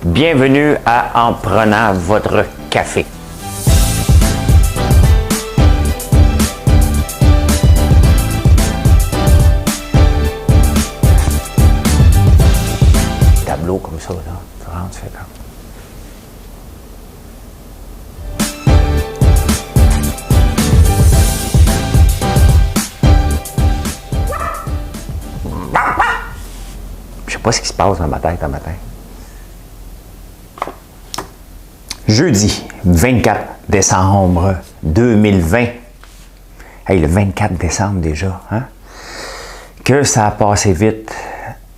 Bienvenue à En prenant votre café. Tableau comme ça, là. Tu rentres, tu fais comme. Je sais pas ce qui se passe dans ma tête un matin. Jeudi 24 décembre 2020. Hey, le 24 décembre déjà, hein? Que ça a passé vite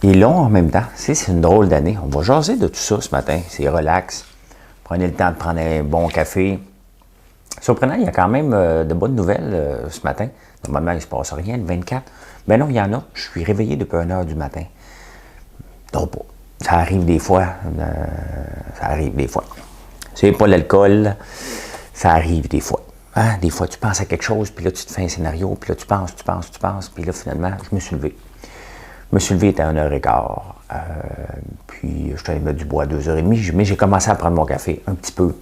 et long en même temps. C'est une drôle d'année. On va jaser de tout ça ce matin. C'est relax. Prenez le temps de prendre un bon café. Surprenant, il y a quand même de bonnes nouvelles ce matin. Normalement, il ne se passe rien le 24. Mais non, il y en a. Je suis réveillé depuis 1h du matin. Donc, ça arrive des fois. Ça arrive des fois. C'est pas l'alcool, ça arrive des fois. Hein? Des fois, tu penses à quelque chose, puis là, tu te fais un scénario, puis là, tu penses, puis là, finalement, je me suis levé. Je me suis levé, il était à 1h15. Puis, je suis allé mettre du bois à 2h30, mais j'ai commencé à prendre mon café un petit peu.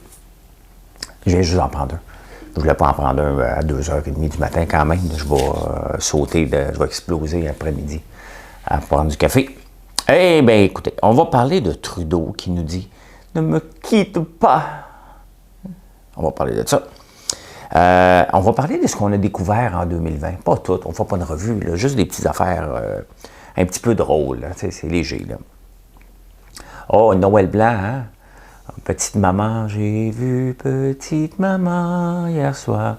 Je viens juste en prendre un. Je voulais pas en prendre un à 2h30 du matin quand même. Je vais sauter, je vais exploser après-midi à prendre du café. Eh bien, écoutez, on va parler de Trudeau qui nous dit « Ne me quitte pas ». On va parler de ça. On va parler de ce qu'on a découvert en 2020. Pas tout, on ne fait pas une revue, là, juste des petites affaires un petit peu drôles. C'est léger. Là. Oh, Noël blanc, hein? Petite maman, j'ai vu petite maman hier soir.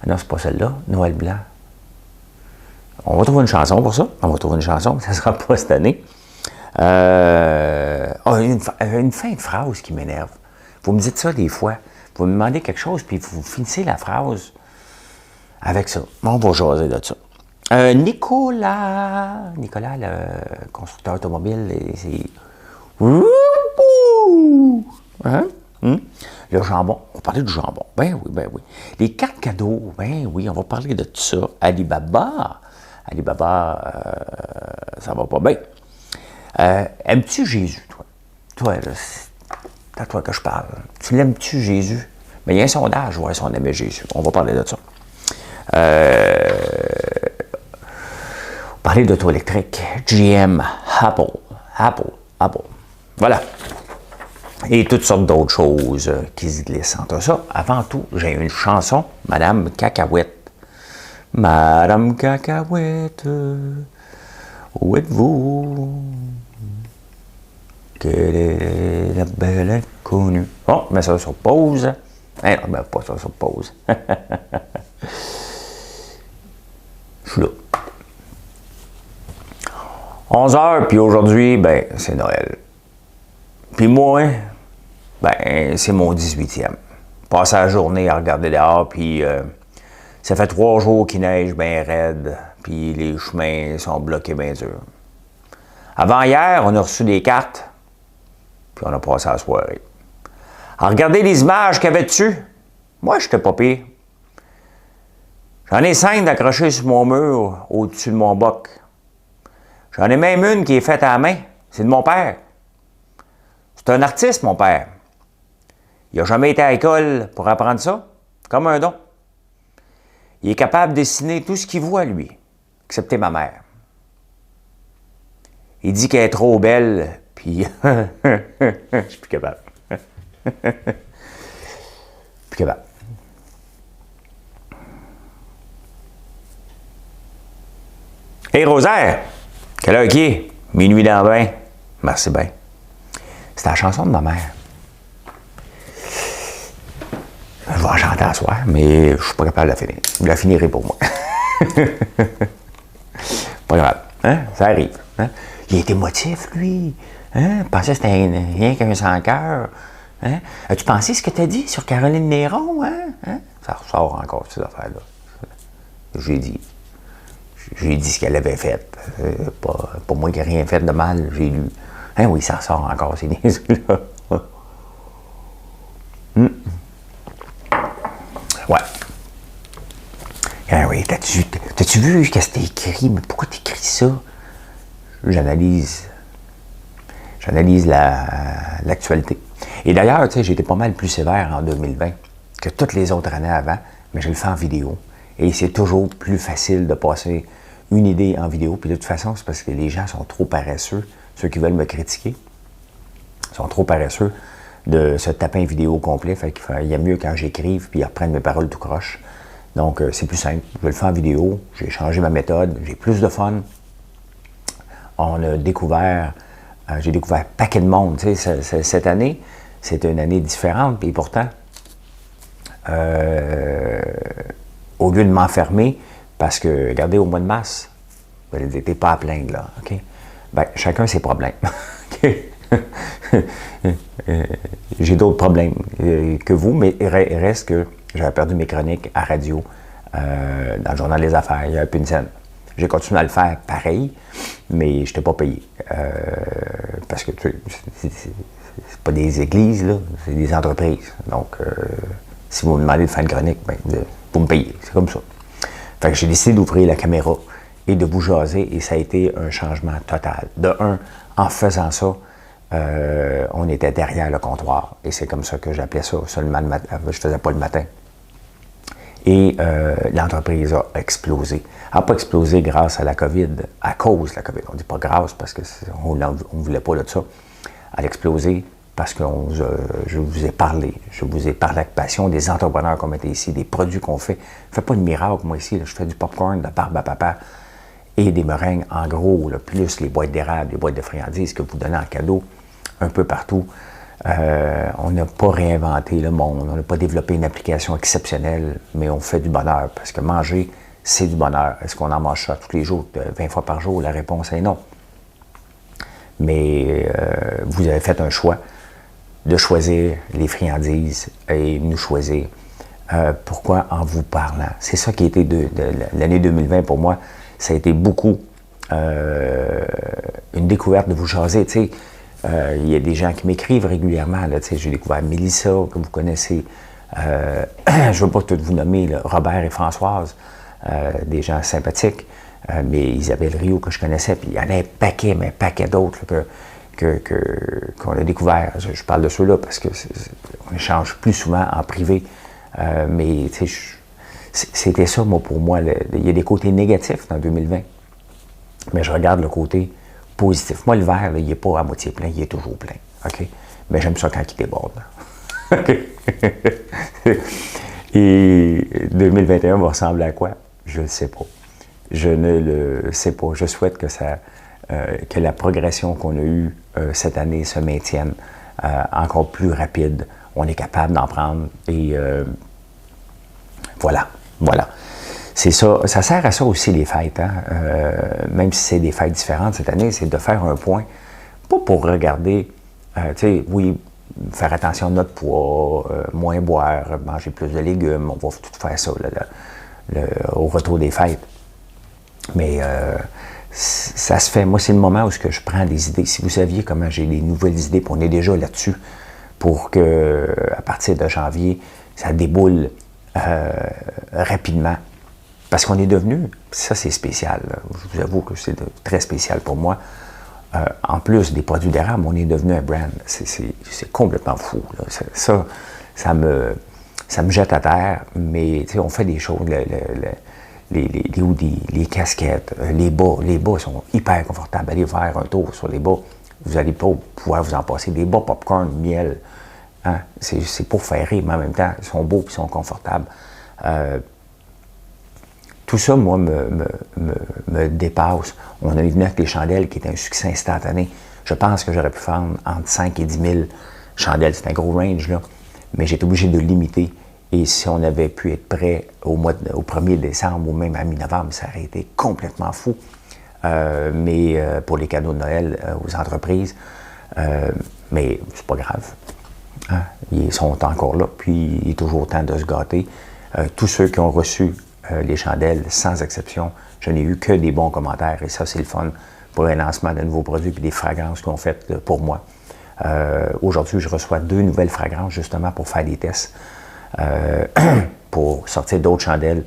Ah non, c'est pas celle-là, Noël blanc. On va trouver une chanson pour ça. On va trouver une chanson, mais ça ne sera pas cette année. Une fin de phrase qui m'énerve. Vous me dites ça des fois. Vous me demandez quelque chose, puis vous finissez la phrase avec ça. On va jaser de ça. Nicolas, le constructeur automobile, c'est... Hein? Le jambon. On va parler du jambon. Ben oui. Les cartes cadeaux. Ben oui, on va parler de tout ça. Alibaba, ça va pas bien. Aimes-tu Jésus, toi? Toi, là, c'est à toi que je parle. Tu l'aimes-tu, Jésus? Mais il y a un sondage, voir si on aimait Jésus. On va parler de ça. Parler d'auto électrique. GM, Apple. Voilà. Et toutes sortes d'autres choses qui se glissent entre ça. Avant tout, j'ai une chanson, Madame Cacahuète. Madame Cacahuète, où êtes-vous? Quelle est la belle inconnue? Bon, mais ça sur pause. Eh non, ben pas ça sur pause. Je suis là. 11h, puis aujourd'hui, ben, c'est Noël. Puis moi, ben, c'est mon 18e. Passer la journée à regarder dehors, puis ça fait 3 jours qu'il neige bien raide, puis les chemins sont bloqués bien durs. Avant hier, on a reçu des cartes, puis on a passé la soirée. À regarder les images qu'il y avait dessus, moi, j'étais pas pire. J'en ai 5 d'accrochées sur mon mur, au-dessus de mon boc. J'en ai même une qui est faite à la main. C'est de mon père. C'est un artiste, mon père. Il n'a jamais été à l'école pour apprendre ça, comme un don. Il est capable de dessiner tout ce qu'il voit, lui, excepté ma mère. Il dit qu'elle est trop belle, puis je suis plus capable. Plus capable. Hey Rosaire, quelle heure qui est? Minuit dans le bain. Merci bien. C'est la chanson de ma mère. Je vais en chanter à soir, mais je ne suis pas capable de la finir. Je la finirai pour moi. Pas grave. Hein? Ça arrive. Hein? Il est émotif, lui. Hein? Je pensais que c'était rien qu'un sans-cœur. Hein? As-tu pensé ce que tu as dit sur Caroline Néron? Hein? Ça ressort encore, ces affaires-là. J'ai dit ce qu'elle avait fait. Pas moi qui n'ai rien fait de mal, j'ai lu. Hein, oui, ça ressort encore, ces niaiseries-là. Ouais. Ah oui, t'as-tu vu ce que c'était écrit? Mais pourquoi t'écris ça? J'analyse l'actualité. Et d'ailleurs, tu sais, j'ai été pas mal plus sévère en 2020 que toutes les autres années avant, mais je le fais en vidéo. Et c'est toujours plus facile de passer une idée en vidéo. Puis de toute façon, c'est parce que les gens sont trop paresseux, ceux qui veulent me critiquer, sont trop paresseux de se taper une vidéo au complet. Fait qu'il y a mieux quand j'écrive, puis ils reprennent mes paroles tout croche. Donc, c'est plus simple. Je le fais en vidéo, j'ai changé ma méthode, j'ai plus de fun. On a découvert, j'ai découvert un paquet de monde. Tu sais, cette année, c'était une année différente, puis pourtant, au lieu de m'enfermer, parce que, regardez, au mois de mars, vous n'étiez pas à plaindre, là, OK? Ben, chacun ses problèmes, OK? J'ai d'autres problèmes que vous, mais il reste que j'avais perdu mes chroniques à radio, dans le Journal des Affaires, il y a plus une scène. J'ai continué à le faire pareil, mais je n'étais pas payé. Parce que, tu sais, c'est pas des églises, là, c'est des entreprises. Donc, si vous me demandez de faire une chronique, ben, vous me payez. C'est comme ça. Fait que j'ai décidé d'ouvrir la caméra et de vous jaser, et ça a été un changement total. De un, en faisant ça, on était derrière le comptoir, et c'est comme ça que j'appelais ça, seulement le matin. Je ne faisais pas le matin. Et l'entreprise a explosé. Elle n'a pas explosé grâce à la COVID, à cause de la COVID. On ne dit pas grâce parce qu'on ne voulait pas de ça. Elle a explosé parce que je vous ai parlé. Je vous ai parlé avec passion des entrepreneurs qu'on mettait ici, des produits qu'on fait. Je ne fais pas de miracle, moi, ici. Là. Je fais du popcorn, de la barbe à papa et des meringues, en gros, là, plus les boîtes d'érable, les boîtes de friandises que vous donnez en cadeau un peu partout. On n'a pas réinventé le monde, on n'a pas développé une application exceptionnelle, mais on fait du bonheur, parce que manger, c'est du bonheur. Est-ce qu'on en mange ça tous les jours, 20 fois par jour? La réponse est non. Mais vous avez fait un choix de choisir les friandises et nous choisir. Pourquoi? En vous parlant. C'est ça qui a été de l'année 2020 pour moi. Ça a été beaucoup une découverte de vous jaser, tu sais. Il y a des gens qui m'écrivent régulièrement. J'ai découvert Mélissa, que vous connaissez. Je ne veux pas tout vous nommer, là, Robert et Françoise, des gens sympathiques. Mais Isabelle Rio, que je connaissais, puis il y en a un paquet d'autres qu'on a découvert. Je parle de ceux-là parce qu'on échange plus souvent en privé. Mais c'était ça, moi, pour moi. Il y a des côtés négatifs dans 2020. Mais je regarde le côté positif. Moi, le verre, là, il n'est pas à moitié plein, il est toujours plein. OK? Mais j'aime ça quand il déborde. OK? Et 2021 va ressembler à quoi? Je ne le sais pas. Je ne le sais pas. Je souhaite que la progression qu'on a eue cette année se maintienne encore plus rapide. On est capable d'en prendre. Et voilà. C'est ça. Ça sert à ça aussi, les fêtes. Hein? Même si c'est des fêtes différentes cette année, c'est de faire un point. Pas pour regarder, tu sais, oui, faire attention à notre poids, moins boire, manger plus de légumes. On va tout faire ça là, au retour des fêtes. Mais ça se fait. Moi, c'est le moment où je prends des idées. Si vous saviez comment j'ai des nouvelles idées, puis on est déjà là-dessus, pour que à partir de janvier, ça déboule rapidement. Parce qu'on est devenu, ça c'est spécial, là. Je vous avoue que c'est très spécial pour moi. En plus des produits d'érable, on est devenu un brand. C'est complètement fou, là. Ça me jette à terre, mais on fait des choses, les hoodies, les casquettes, les bas sont hyper confortables. Allez faire un tour sur les bas, vous allez pas pouvoir vous en passer. Des bas popcorn, miel, hein? C'est pour faire rire, mais en même temps, ils sont beaux et ils sont confortables. Tout ça, moi, me dépasse. On est venu avec les chandelles, qui est un succès instantané. Je pense que j'aurais pu vendre entre 5 et 10 000 chandelles. C'est un gros range, là. Mais j'ai été obligé de limiter. Et si on avait pu être prêt au 1er décembre ou même à mi-novembre, ça aurait été complètement fou. Mais pour les cadeaux de Noël aux entreprises, mais c'est pas grave. Hein? Ils sont encore là, puis il est toujours temps de se gâter. Tous ceux qui ont reçu les chandelles, sans exception, je n'ai eu que des bons commentaires, et ça, c'est le fun pour le lancement de nouveaux produits et des fragrances qu'on fait pour moi. Aujourd'hui, je reçois 2 nouvelles fragrances, justement, pour faire des tests, pour sortir d'autres chandelles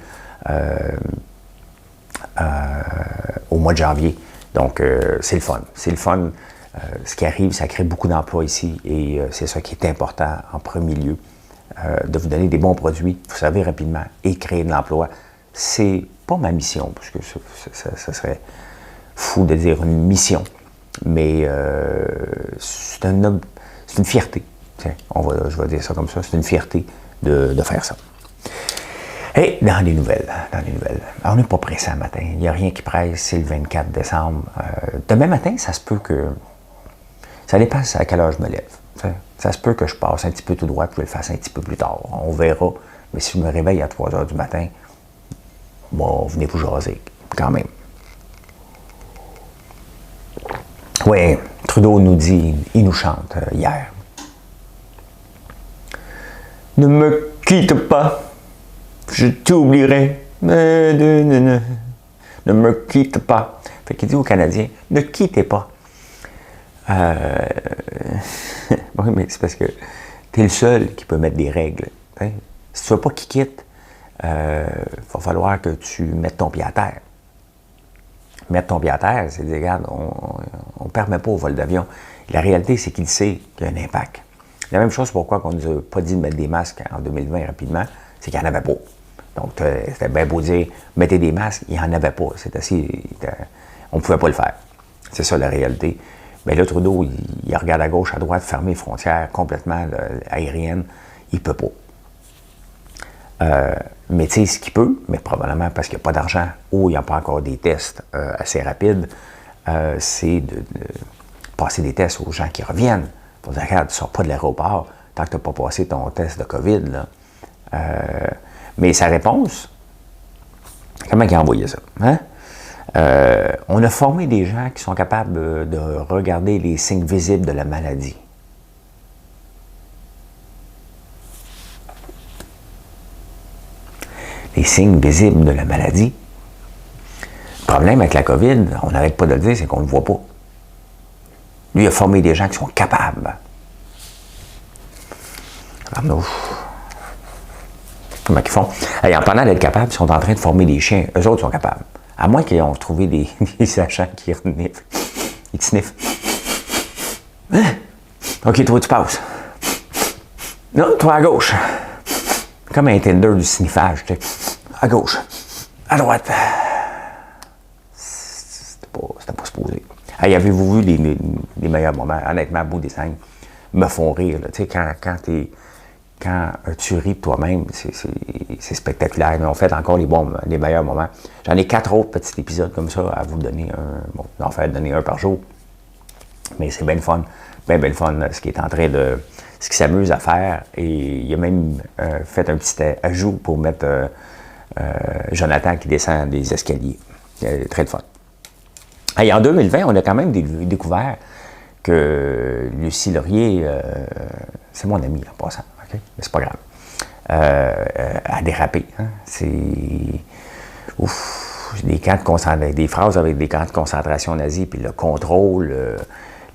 au mois de janvier. Donc, c'est le fun. C'est le fun Ce qui arrive, ça crée beaucoup d'emplois ici et c'est ça qui est important en premier lieu, de vous donner des bons produits, vous savez rapidement, et créer de l'emploi. C'est pas ma mission, parce que ça serait fou de dire une mission, mais c'est une fierté. Je vais dire ça comme ça, c'est une fierté de faire ça. Et dans les nouvelles. Alors, on n'est pas pressé le matin, il n'y a rien qui presse, c'est le 24 décembre. Demain matin, ça se peut que... Ça dépend à quelle heure je me lève. Ça se peut que je passe un petit peu tout droit, puis je le fasse un petit peu plus tard. On verra. Mais si je me réveille à 3 heures du matin, bon, venez vous jaser, quand même. Oui, Trudeau nous dit, il nous chante hier. Ne me quitte pas, je t'oublierai. Ne me quitte pas. Fait qu'il dit aux Canadiens, ne quittez pas. Oui, mais c'est parce que tu es le seul qui peut mettre des règles. Hein? Si tu ne veux pas qu'il quitte, il va falloir que tu mettes ton pied à terre. Mettre ton pied à terre, c'est dire, regarde, on ne permet pas au vol d'avion. La réalité, c'est qu'il sait qu'il y a un impact. La même chose pourquoi on ne nous a pas dit de mettre des masques en 2020 rapidement, c'est qu'il n'y en avait pas. Donc, c'était bien beau dire, mettez des masques, il n'y en avait pas. On ne pouvait pas le faire. C'est ça la réalité. Mais là, Trudeau, il regarde à gauche, à droite, fermer les frontières complètement aériennes. Il ne peut pas. Mais tu sais, ce qu'il peut, mais probablement parce qu'il n'y a pas d'argent ou il n'y a pas encore des tests assez rapides, c'est de passer des tests aux gens qui reviennent. Pour dire, regarde, tu ne sors pas de l'aéroport tant que tu n'as pas passé ton test de COVID. Là. Mais sa réponse, comment il a envoyé ça? Hein? On a formé des gens qui sont capables de regarder les signes visibles de la maladie. Les signes visibles de la maladie. Le problème avec la COVID, on n'arrête pas de le dire, c'est qu'on ne le voit pas. Lui, il a formé des gens qui sont capables. Alors, comment ils font? Et en parlant d'être capables, ils sont en train de former des chiens. Eux autres sont capables. À moins qu'ils ont trouvé des agents qui sniffent. Ils te sniffent. Hein? OK, toi, tu passes. Non, toi, à gauche. Comme un Tinder du sniffage, tu sais. À gauche. À droite. C'était pas supposé. Hey, avez-vous vu les meilleurs moments? Honnêtement, beau dessin, me font rire. Tu sais, quand tu ris de toi-même, c'est spectaculaire. Mais on fait encore les meilleurs moments. J'en ai 4 autres petits épisodes comme ça à vous donner en fait, donner un par jour. Mais c'est bien le fun. Bien le fun, ce qu'il s'amuse à faire. Et il a même fait un petit ajout pour mettre Jonathan qui descend des escaliers. Très le fun. Et en 2020, on a quand même découvert que Lucie Laurier, c'est mon ami en passant, okay? Mais c'est pas grave, a dérapé. Hein? C'est des phrases avec des camps de concentration nazis, puis le contrôle,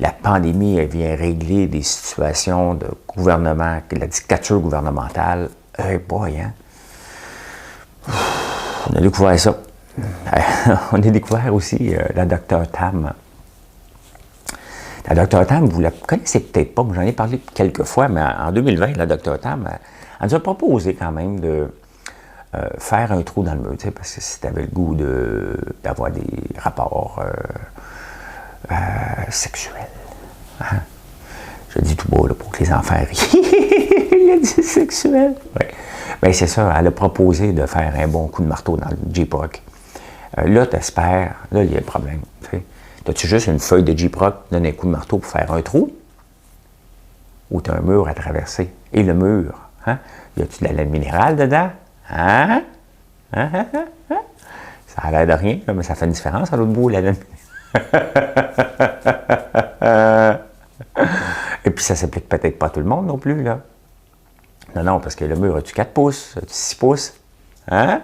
la pandémie, elle vient régler des situations de gouvernement, la dictature gouvernementale. Boy, hein? On a découvert ça. On a découvert aussi la Dr Tam. La Dr Tam, vous la connaissez peut-être pas, mais j'en ai parlé quelques fois, mais en 2020, la Dr Tam, elle nous a proposé quand même de faire un trou dans le mur, tu sais, parce que si tu avais le goût d'avoir des rapports sexuels. Hein? Je dis tout bas là, pour que les enfants rient. Il a dit sexuel. Ouais. Bien, c'est ça, elle a proposé de faire un bon coup de marteau dans le J-Proc. Là, t'espères, là, il y a le problème. As-tu juste une feuille de J-Proc, donne un coup de marteau pour faire un trou? Ou tu as un mur à traverser? Et le mur, hein? Y a-tu de la laine minérale dedans? Hein? Hein? Hein? Hein? Hein? Ça a l'air de rien, mais ça fait une différence à l'autre bout, la laine minérale. Et puis ça s'applique peut-être pas à tout le monde non plus, là. Non, parce que le mur, as-tu 4 pouces? As-tu 6 pouces? Hein?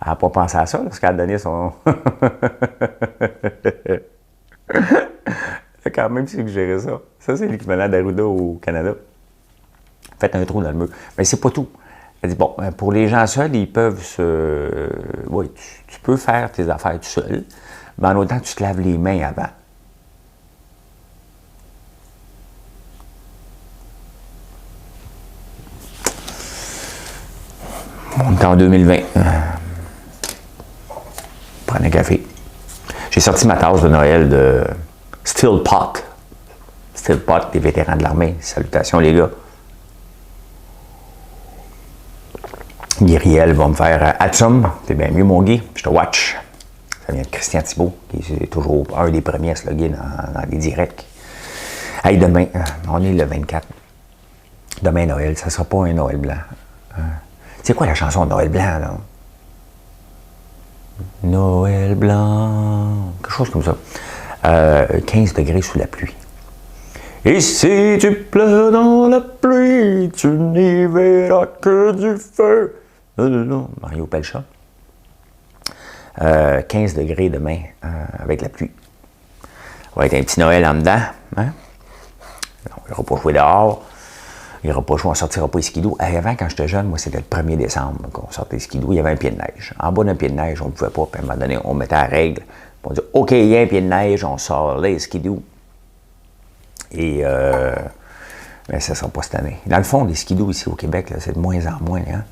Elle n'a pas pensé à ça lorsqu'elle a donné son... Elle a quand même suggéré ça. Ça, c'est l'équivalent d'Arruda au Canada. Faites un trou dans le mur. Mais c'est pas tout. Elle dit, bon, pour les gens seuls, ils peuvent se... Oui, tu peux faire tes affaires tout seul, mais en autant que tu te laves les mains avant. On est en 2020. Prendre un café. J'ai sorti ma tasse de Noël de Still Pot. Still Pot, des vétérans de l'armée. Salutations, les gars. Guiriel va me faire Atsum. C'est bien mieux, mon Guy. Je te watch. Ça vient de Christian Thibault, qui est toujours un des premiers à se loguer dans les directs. Hey, demain, on est le 24. Demain, Noël, ça ne sera pas un Noël blanc. C'est quoi la chanson Noël blanc, là? Noël blanc, quelque chose comme ça. 15 degrés sous la pluie. Et si tu pleures dans la pluie, tu n'y verras que du feu. Mario Pelcha. 15 degrés demain avec la pluie. Ça va être un petit Noël en dedans. Hein? Il n'ira pas jouer dehors. Il n'ira pas jouer, on ne sortira pas les skidoo. Avant, quand j'étais jeune, moi, c'était le 1er décembre qu'on sortait les skidoo. Il y avait un pied de neige. En bas d'un pied de neige, on ne pouvait pas. Puis à un moment donné, on mettait la règle. On dit OK, il y a un pied de neige, on sort les skidoo. Et mais ça ne sera pas cette année. Dans le fond, les skidoo ici au Québec, c'est de moins en moins. Hein?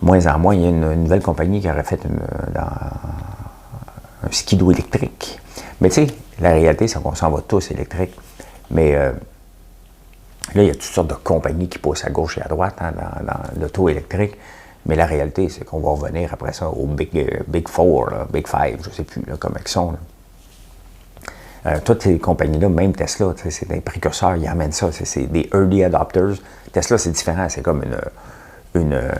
Moins en moins. Il y a une nouvelle compagnie qui aurait fait un skidoo électrique. Mais tu sais, la réalité, c'est qu'on s'en va tous électriques. Mais là, il y a toutes sortes de compagnies qui poussent à gauche et à droite hein, dans l'auto électrique. Mais la réalité, c'est qu'on va revenir après ça au Big Four, là, Big Five, je ne sais plus là, comment ils sont. Toutes ces compagnies-là, même Tesla, c'est des précurseurs, ils amènent ça. C'est des early adopters. Tesla, c'est différent. C'est comme une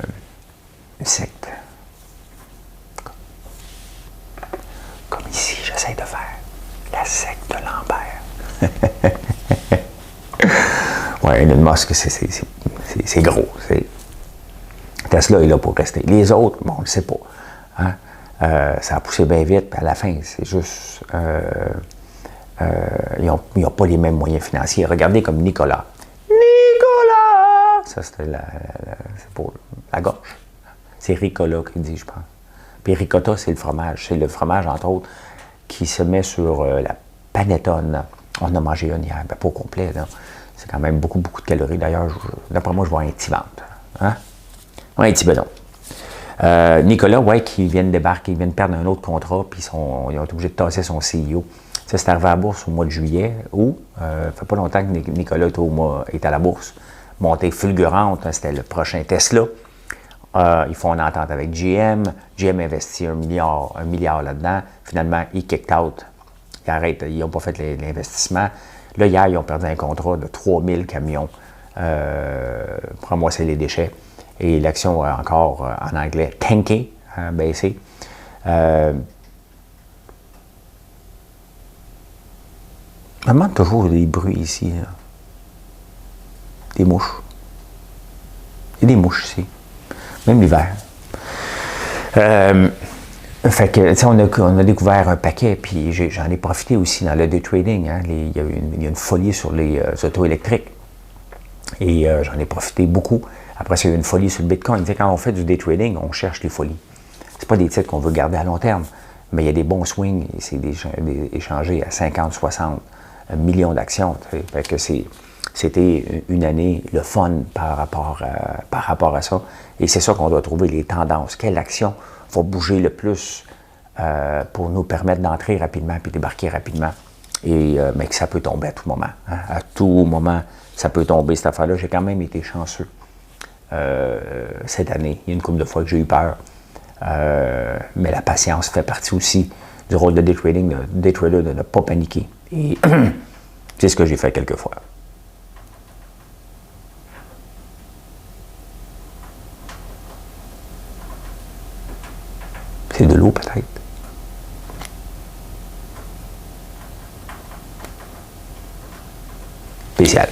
secte. Comme ici, j'essaie de faire la secte de Lambert. Ouais, Elon Musk, c'est gros. Tesla est là pour rester. Les autres, bon, on ne le sait pas. Hein? Ça a poussé bien vite, puis à la fin, c'est juste... ils n'ont pas les mêmes moyens financiers. Regardez comme Nicolas. Nicolas! Ça, c'est pour la gorge. C'est Ricola qui dit, je pense. Puis ricotta, c'est le fromage. C'est le fromage, entre autres, qui se met sur la panettone. On a mangé une hier, ben, pas au complet, là. C'est quand même beaucoup, beaucoup de calories. D'ailleurs, d'après moi, je vois un petit ventre. Hein? Ouais, un petit bedon. Nicolas, ouais, qui vient de débarquer, il vient de perdre un autre contrat, puis ils ont été obligés de tasser son CEO. Ça, c'est arrivé à la bourse au mois de juillet, où, ça fait pas longtemps que Nicolas est à la bourse. Montée fulgurante, hein, c'était le prochain Tesla. Ils font une entente avec GM. GM investit un milliard là-dedans. Finalement, ils kicked out. Ils arrêtent, ils n'ont pas fait l'investissement. Là, hier, ils ont perdu un contrat de 3000 camions pour ramasser les déchets. Et l'action a encore, en anglais, tanké, baissé. Je me demande toujours des bruits ici. Là. Des mouches. Il y a des mouches ici. Même l'hiver. Fait que, tu sais, on a découvert un paquet, puis j'en ai profité aussi dans le day trading. Hein, il y a une folie sur les autos électriques. Et j'en ai profité beaucoup. Après ça, il y a eu une folie sur le Bitcoin. Tu sais, quand on fait du day trading, on cherche les folies. C'est pas des titres qu'on veut garder à long terme, mais il y a des bons swings. C'est échangé à 50, 60 millions d'actions. Fait que c'était une année, le fun par rapport à ça. Et c'est ça qu'on doit trouver, les tendances. Quelle action va bouger le plus pour nous permettre d'entrer rapidement puis débarquer rapidement. Et mais que ça peut tomber à tout moment. Hein. À tout moment, ça peut tomber, cette affaire-là. J'ai quand même été chanceux cette année. Il y a une couple de fois que j'ai eu peur. Mais la patience fait partie aussi du rôle de day trader de ne pas paniquer. Et c'est ce que j'ai fait quelques fois. C'est de l'eau, peut-être. Spécial.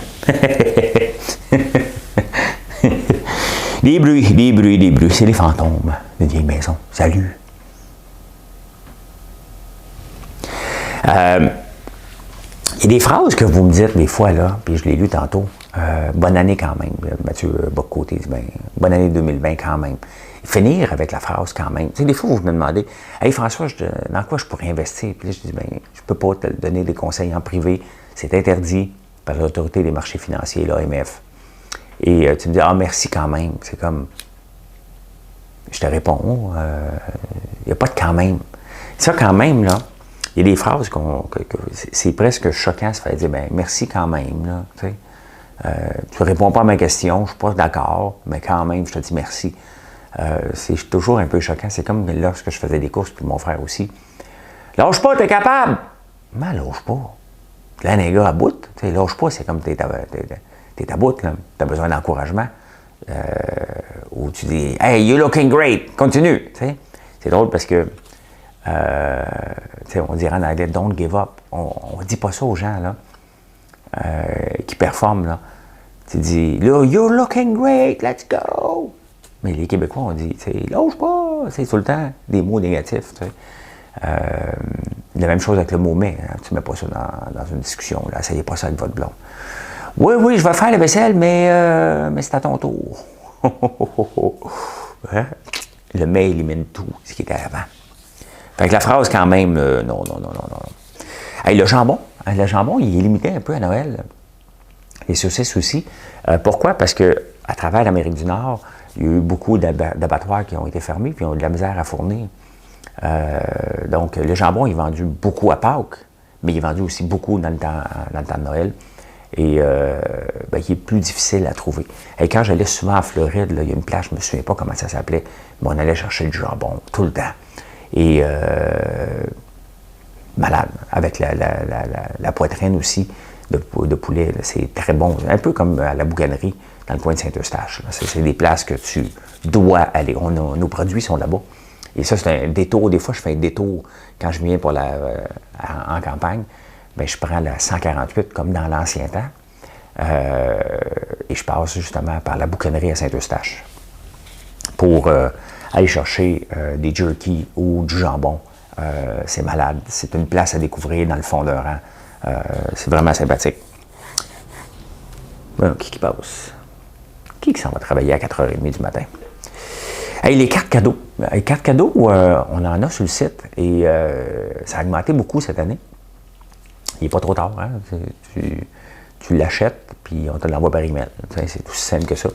Des bruits. C'est les fantômes d'une vieille maison. Salut. Il y a des phrases que vous me dites des fois, là, puis je l'ai lu tantôt. Bonne année quand même. Mathieu Bocoté dit, bonne année 2020 quand même. Finir avec la phrase quand même. Tu sais, des fois, vous me demandez, hey François, dans quoi je pourrais investir? Puis là, je dis, je ne peux pas te donner des conseils en privé. C'est interdit par l'autorité des marchés financiers, l'AMF. Et tu me dis, merci quand même. C'est comme, Je te réponds, il n'y a pas de quand même. Ça, quand même, là, il y a des phrases que c'est presque choquant, ça fait dire, ben merci quand même, là, tu sais. Tu ne réponds pas à ma question, je ne suis pas d'accord, mais quand même, je te dis merci. C'est toujours un peu choquant. C'est comme lorsque je faisais des courses, puis mon frère aussi. Lâche pas, t'es capable! Mais lâche pas. Là, un gars à bout, tu sais, lâche pas, c'est comme t'es à bout, là. T'as besoin d'encouragement. Ou tu dis, hey, you're looking great, continue. Tu sais. C'est drôle parce que, on dirait en anglais, don't give up. On ne dit pas ça aux gens, là, qui performent, là. Tu dis, you're looking great, let's go. Mais les Québécois, on dit, lâche pas, c'est tout le temps des mots négatifs, tu sais. La même chose avec le mot mais, hein, tu ne mets pas ça dans une discussion, là, essayez pas ça avec votre blond. Oui, oui, je vais faire la vaisselle, mais c'est à ton tour. Hein? Le mais élimine tout ce qui était avant. Fait que la phrase quand même, non. Hey, le jambon, il est limité un peu à Noël. Les saucisses aussi. Pourquoi? Parce que à travers l'Amérique du Nord, il y a eu beaucoup d'abattoirs qui ont été fermés, puis ils ont eu de la misère à fournir. Donc, le jambon est vendu beaucoup à Pâques, mais il est vendu aussi beaucoup dans le temps de Noël. Et il est plus difficile à trouver. Et quand j'allais souvent en Floride, là, il y a une place, je ne me souviens pas comment ça s'appelait, mais on allait chercher du jambon tout le temps. Et malade, avec la poitrine aussi de poulet, c'est très bon. Un peu comme à la bouganerie, dans le coin de Saint-Eustache. C'est des places que tu dois aller. Nos produits sont là-bas. Et ça, c'est un détour. Des fois, je fais un détour quand je viens en campagne. Bien, je prends la 148 comme dans l'ancien temps. Et je passe justement par la boucanerie à Saint-Eustache pour aller chercher des jerky ou du jambon. C'est malade. C'est une place à découvrir dans le fond d'un rang. C'est vraiment sympathique. Bon, qui passe? Qui s'en va travailler à 4h30 du matin? Hey, les cartes cadeaux. Les cartes cadeaux, on en a sur le site et ça a augmenté beaucoup cette année. Il n'est pas trop tard. Hein? Tu l'achètes, puis on te l'envoie par email. C'est tout simple que ça.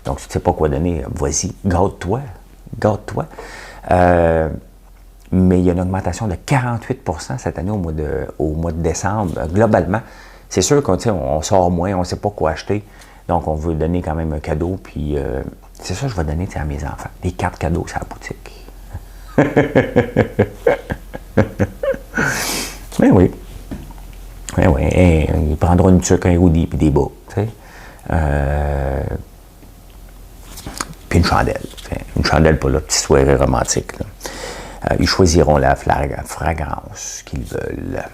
Donc, si tu ne sais pas quoi donner, vas-y, gâte-toi. Gâte-toi. Mais il y a une augmentation de 48% cette année au mois de décembre. Globalement, c'est sûr qu'on sort moins, on ne sait pas quoi acheter. Donc, on veut donner quand même un cadeau. Puis, c'est ça que je vais donner à mes enfants. Des cartes cadeaux, c'est à la boutique. Mais oui. Oui, oui. Ils prendront une tuque, un hoodie, puis des bas. Puis une chandelle. Une chandelle pour la petite soirée romantique. Ils choisiront la fragrance qu'ils veulent.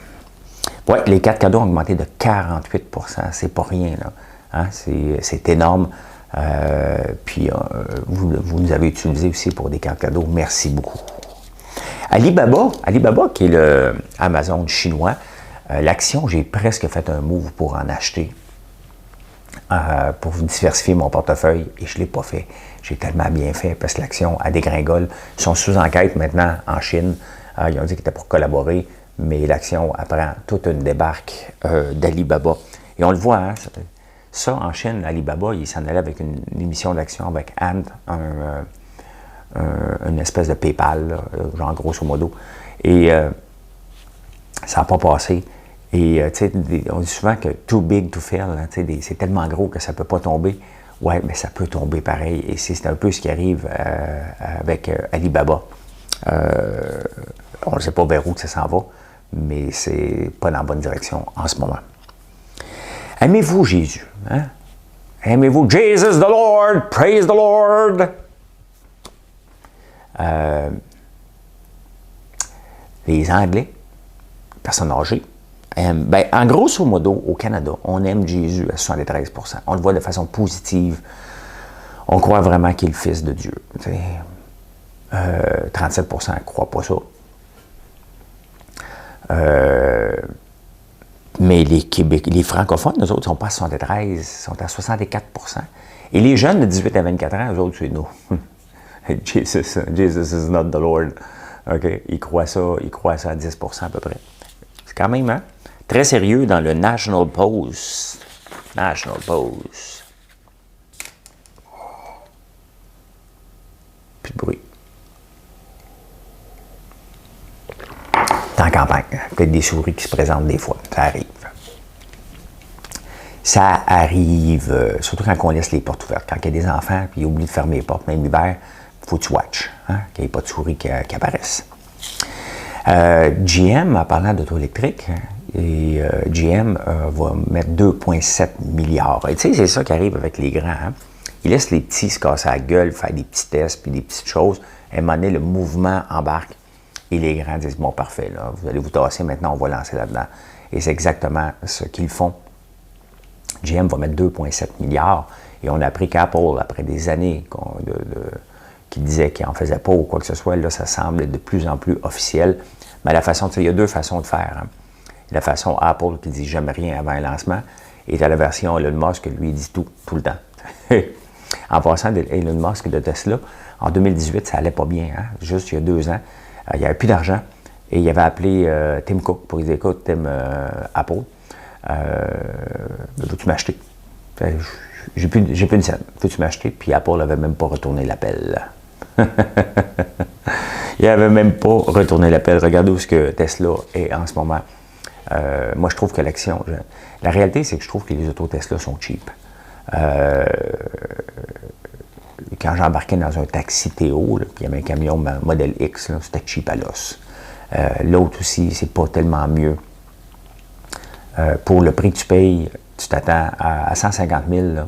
Oui, les cartes cadeaux ont augmenté de 48%. C'est pas rien, là. Hein? C'est énorme. Puis, vous nous avez utilisé aussi pour des cartes cadeaux. Merci beaucoup. Alibaba, qui est le Amazon chinois, l'action, j'ai presque fait un move pour en acheter, pour diversifier mon portefeuille, et je ne l'ai pas fait. J'ai tellement bien fait parce que l'action a dégringole. Ils sont sous enquête maintenant en Chine. Ils ont dit qu'ils étaient pour collaborer, mais l'action apprend toute une débarque d'Alibaba. Et on le voit, hein, ça en Chine, Alibaba, il s'en allait avec une émission d'action avec Ant, une espèce de PayPal, là, genre grosso modo. Et ça n'a pas passé. Et on dit souvent que too big to fail, hein, c'est tellement gros que ça ne peut pas tomber. Oui, mais ça peut tomber pareil. Et c'est un peu ce qui arrive avec Alibaba. On ne sait pas vers où que ça s'en va, mais c'est pas dans la bonne direction en ce moment. Aimez-vous Jésus? Hein? Aimez-vous Jesus the Lord? Praise the Lord! Les Anglais, personnes âgées, en grosso modo, au Canada, on aime Jésus à 73%. On le voit de façon positive. On croit vraiment qu'il est le Fils de Dieu. 37% ne croient pas ça. Mais les francophones, eux autres, ne sont pas à 73, ils sont à 64%. Et les jeunes de 18 à 24 ans, eux autres, c'est nous. Jesus is not the Lord. Okay? Ils croient ça à 10% à peu près. C'est quand même, hein? Très sérieux dans le National Post. National Post. plus de bruit. T'es en campagne. Peut-être des souris qui se présentent des fois. Ça arrive. Ça arrive, surtout quand on laisse les portes ouvertes. Quand il y a des enfants, puis ils oublient de fermer les portes, même l'hiver, il faut que tu watches, hein, qu'il n'y ait pas de souris qui apparaissent. GM, en parlant d'auto électrique, et GM va mettre 2,7 milliards. Et tu sais, c'est ça qui arrive avec les grands. Hein? Ils laissent les petits se casser la gueule, faire des petits tests, puis des petites choses. À un moment donné, le mouvement embarque. Et les grands disent, bon, parfait, là, vous allez vous tasser, maintenant, on va lancer là-dedans. Et c'est exactement ce qu'ils font. GM va mettre 2,7 milliards. Et on a appris qu'Apple, après des années qui disait qu'il n'en faisait pas ou quoi que ce soit, là, ça semble de plus en plus officiel. Mais la façon, il y a deux façons de faire. Hein. La façon Apple qui dit jamais rien avant un lancement, et à la version Elon Musk, lui, il dit tout le temps. En passant, Elon Musk de Tesla, en 2018, ça allait pas bien. Hein. Juste il y a 2 ans, il n'y avait plus d'argent. Et il avait appelé Tim Cook pour lui dire, écoute, Tim, Apple, veux-tu m'acheter? J'ai plus une scène. Veux-tu m'acheter? Puis Apple n'avait même pas retourné l'appel. Il n'avait même pas retourné l'appel. Regardez où ce que Tesla est en ce moment. Moi, je trouve que l'action... La réalité, c'est que je trouve que les autos Tesla sont cheap. Quand j'embarquais dans un taxi Théo, puis il y avait un camion modèle X, c'était cheap à l'os. L'autre aussi, c'est pas tellement mieux. Pour le prix que tu payes, tu t'attends à 150 000, là,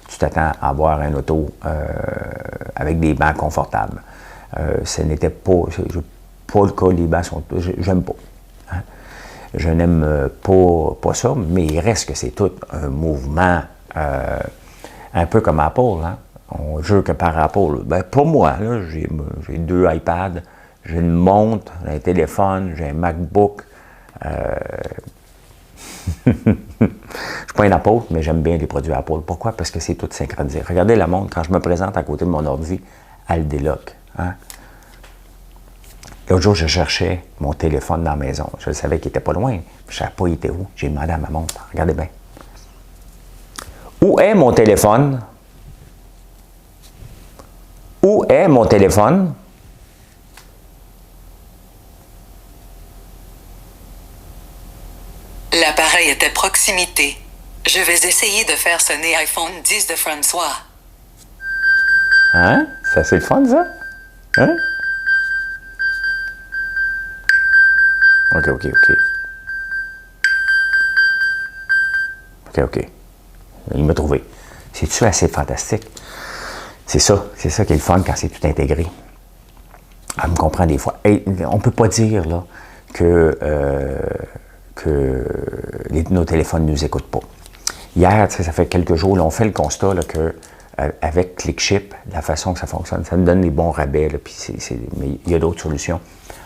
tu t'attends à avoir un auto avec des bancs confortables. Ce n'était pas le cas, les bancs sont... J'aime pas. Hein? Je n'aime pas ça, mais il reste que c'est tout un mouvement un peu comme Apple. Hein? On jure que par Apple. Ben, pour moi, j'ai 2 iPads, j'ai une montre, j'ai un téléphone, j'ai un MacBook. Je ne suis pas un apôtre, mais j'aime bien les produits Apple. Pourquoi? Parce que c'est tout synchronisé. Regardez la montre, quand je me présente à côté de mon ordi, elle déloque. Hein? L'autre jour, je cherchais mon téléphone dans la maison. Je savais qu'il n'était pas loin. Je ne savais pas il était où. J'ai demandé à ma montre. Regardez bien. Où est mon téléphone? Où est mon téléphone? L'appareil est à proximité. Je vais essayer de faire sonner iPhone 10 de François. Hein? Ça, c'est le fun, ça? Hein? OK. Il m'a trouvé. C'est-tu assez fantastique? C'est ça qui est le fun quand c'est tout intégré. Elle me comprend des fois. Et on ne peut pas dire là, que nos téléphones ne nous écoutent pas. Hier, ça fait quelques jours, là, on fait le constat là, que avec ClickShip, la façon que ça fonctionne, ça nous donne les bons rabais, là, mais il y a d'autres solutions.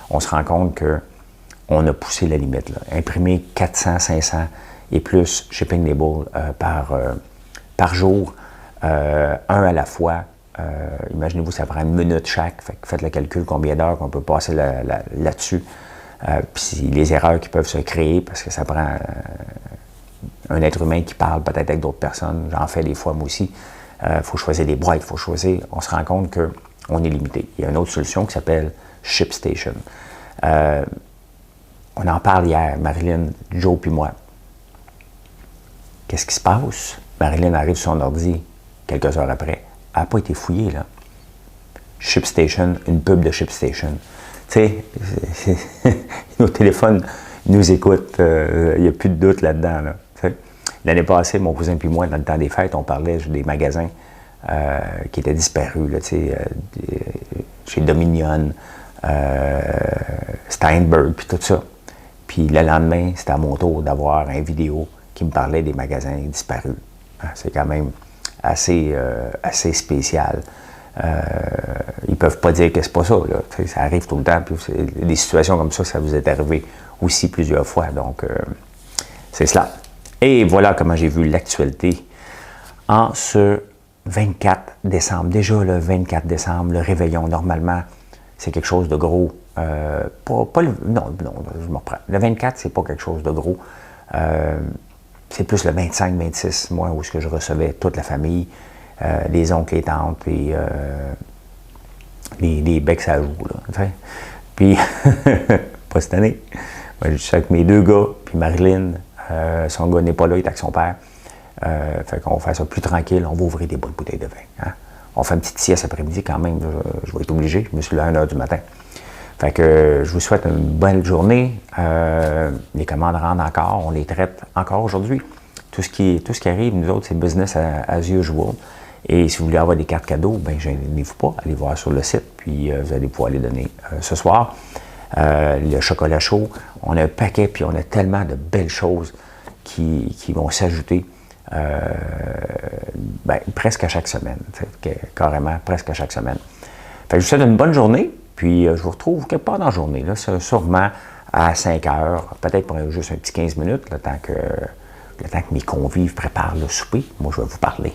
On se rend compte qu'on a poussé la limite. Là. Imprimer 400, 500 et plus shipping labels par jour, un à la fois. Imaginez-vous, ça prend 1 minute chaque. Fait que faites le calcul combien d'heures qu'on peut passer là-dessus. Puis les erreurs qui peuvent se créer parce que ça prend un être humain qui parle peut-être avec d'autres personnes. J'en fais des fois moi aussi. Il faut choisir des boîtes, il faut choisir. On se rend compte qu'on est limité. Il y a une autre solution qui s'appelle ShipStation. On en parle hier, Marilyn, Joe puis moi. Qu'est-ce qui se passe? Marilyn arrive sur son ordi quelques heures après. Elle n'a pas été fouillée, là. ShipStation, une pub de ShipStation. Tu sais, nos téléphones nous écoutent. Il n'y a plus de doute là-dedans. Là, l'année passée, mon cousin et moi, dans le temps des fêtes, on parlait des magasins qui étaient disparus. Là, chez Dominion, Steinberg, puis tout ça. Puis le lendemain, c'était à mon tour d'avoir une vidéo qui me parlait des magasins disparus. C'est quand même assez spécial. Ils ne peuvent pas dire que c'est pas ça. Là. Ça arrive tout le temps. Puis des situations comme ça vous est arrivé aussi plusieurs fois. Donc, c'est cela. Et voilà comment j'ai vu l'actualité en ce 24 décembre. Déjà le 24 décembre, le réveillon, normalement, c'est quelque chose de gros. Non, je me reprends. Le 24, c'est pas quelque chose de gros. C'est plus le 25, 26, moi, où je recevais toute la famille, les oncles, les tantes, puis des becs à joue, là, tu sais. Puis, pas cette année. Moi, je suis avec mes 2 gars, puis Marilyn, son gars n'est pas là, il est avec son père. Fait qu'on va faire ça plus tranquille, on va ouvrir des bonnes bouteilles de vin. Hein? On fait une petite sieste après-midi quand même, je vais être obligé, je me suis levé à 1h du matin. Fait que je vous souhaite une bonne journée. Les commandes rentrent encore, on les traite encore aujourd'hui. Tout ce qui arrive, nous autres, c'est business as usual. Et si vous voulez avoir des cartes cadeaux, ben gênez-vous pas, allez voir sur le site, puis vous allez pouvoir les donner ce soir. Le chocolat chaud, on a un paquet, puis on a tellement de belles choses qui vont s'ajouter presque à chaque semaine, carrément presque à chaque semaine. Fait que je vous souhaite une bonne journée, puis je vous retrouve quelque part dans la journée, là, sûrement à 5 heures, peut-être pour juste un petit 15 minutes, le temps que mes convives préparent le souper. Moi, je vais vous parler.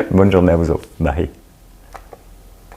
Bonne journée à vous autres. Bye.